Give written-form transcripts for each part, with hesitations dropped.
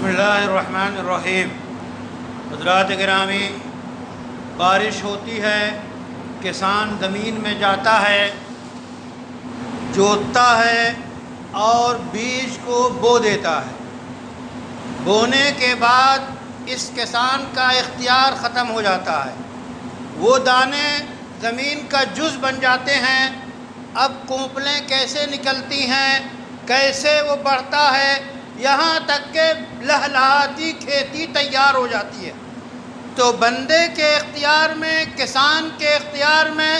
اللہ الرحمن الرحیم۔ حضرات گرامی، بارش ہوتی ہے، کسان زمین میں جاتا ہے، جوتتا ہے اور بیج کو بو دیتا ہے۔ بونے کے بعد اس کسان کا اختیار ختم ہو جاتا ہے، وہ دانے زمین کا جز بن جاتے ہیں۔ اب کونپلیں کیسے نکلتی ہیں، کیسے وہ بڑھتا ہے، یہاں تک کہ لہلہاتی کھیتی تیار ہو جاتی ہے۔ تو بندے کے اختیار میں، کسان کے اختیار میں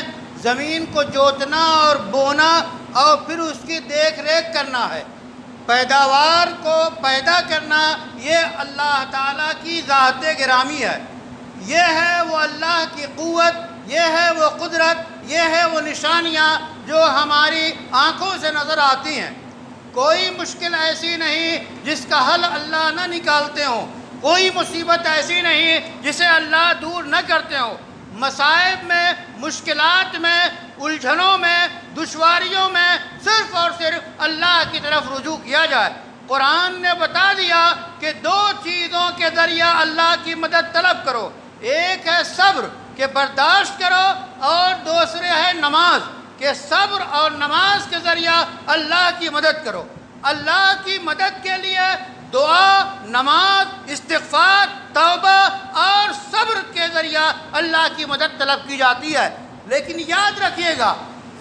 زمین کو جوتنا اور بونا اور پھر اس کی دیکھ ریکھ کرنا ہے، پیداوار کو پیدا کرنا، یہ اللہ تعالیٰ کی ذات گرامی ہے۔ یہ ہے وہ اللہ کی قوت، یہ ہے وہ قدرت، یہ ہے وہ نشانیاں جو ہماری آنکھوں سے نظر آتی ہیں۔ کوئی مشکل ایسی نہیں جس کا حل اللہ نہ نکالتے ہوں، کوئی مصیبت ایسی نہیں جسے اللہ دور نہ کرتے ہوں۔ مصائب میں، مشکلات میں، الجھنوں میں، دشواریوں میں صرف اور صرف اللہ کی طرف رجوع کیا جائے۔ قرآن نے بتا دیا کہ دو چیزوں کے ذریعہ اللہ کی مدد طلب کرو، ایک ہے صبر کہ برداشت کرو، اور دوسرے ہے نماز کہ صبر اور نماز کے ذریعہ اللہ کی مدد کرو۔ اللہ کی مدد کے لیے دعا، نماز، استغفار، توبہ اور صبر کے ذریعہ اللہ کی مدد طلب کی جاتی ہے۔ لیکن یاد رکھیے گا،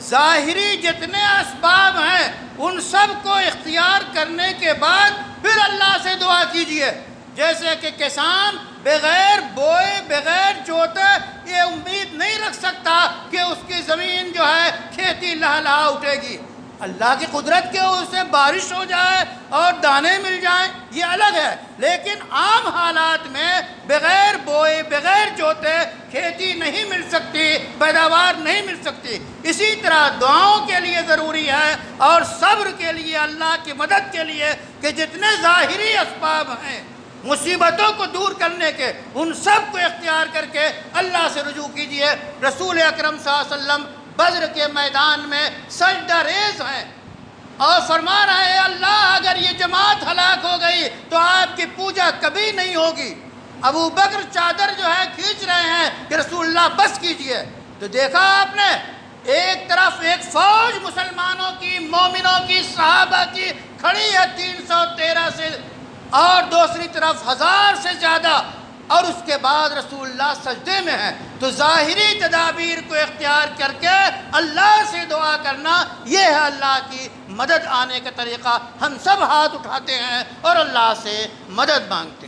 ظاہری جتنے اسباب ہیں ان سب کو اختیار کرنے کے بعد پھر اللہ سے دعا کیجیے۔ جیسے کہ کسان بغیر بوئے، بغیر جوتے یہ امید نہیں رکھ سکتا کہ اس کی زمین جو ہے کھیتی لہلہا اٹھے گی۔ اللہ کی قدرت کے اس سے بارش ہو جائے اور دانے مل جائیں یہ الگ ہے، لیکن عام حالات میں بغیر بوئے، بغیر جوتے کھیتی نہیں مل سکتی، پیداوار نہیں مل سکتی۔ اسی طرح دعاؤں کے لیے ضروری ہے اور صبر کے لیے، اللہ کی مدد کے لیے کہ جتنے ظاہری اسباب ہیں مصیبتوں کو دور کرنے کے، ان سب کو اختیار کر کے اللہ سے رجوع کیجئے۔ رسول اکرم صلی اللہ علیہ وسلم بدر کے میدان میں سجدہ ریز ہیں اور فرما رہے ہیں اللہ اگر یہ جماعت ہلاک ہو گئی تو آپ کی پوجا کبھی نہیں ہوگی۔ ابو بکر چادر جو ہے کھینچ رہے ہیں کہ رسول اللہ بس کیجئے۔ تو دیکھا آپ نے، ایک طرف ایک فوج مسلمانوں کی، مومنوں کی، صحابہ کی کھڑی ہے 313 سے، اور دوسری طرف 1000 سے زیادہ، اور اس کے بعد رسول اللہ سجدے میں ہیں۔ تو ظاہری تدابیر کو اختیار کر کے اللہ سے دعا کرنا، یہ ہے اللہ کی مدد آنے کا طریقہ۔ ہم سب ہاتھ اٹھاتے ہیں اور اللہ سے مدد مانگتے ہیں۔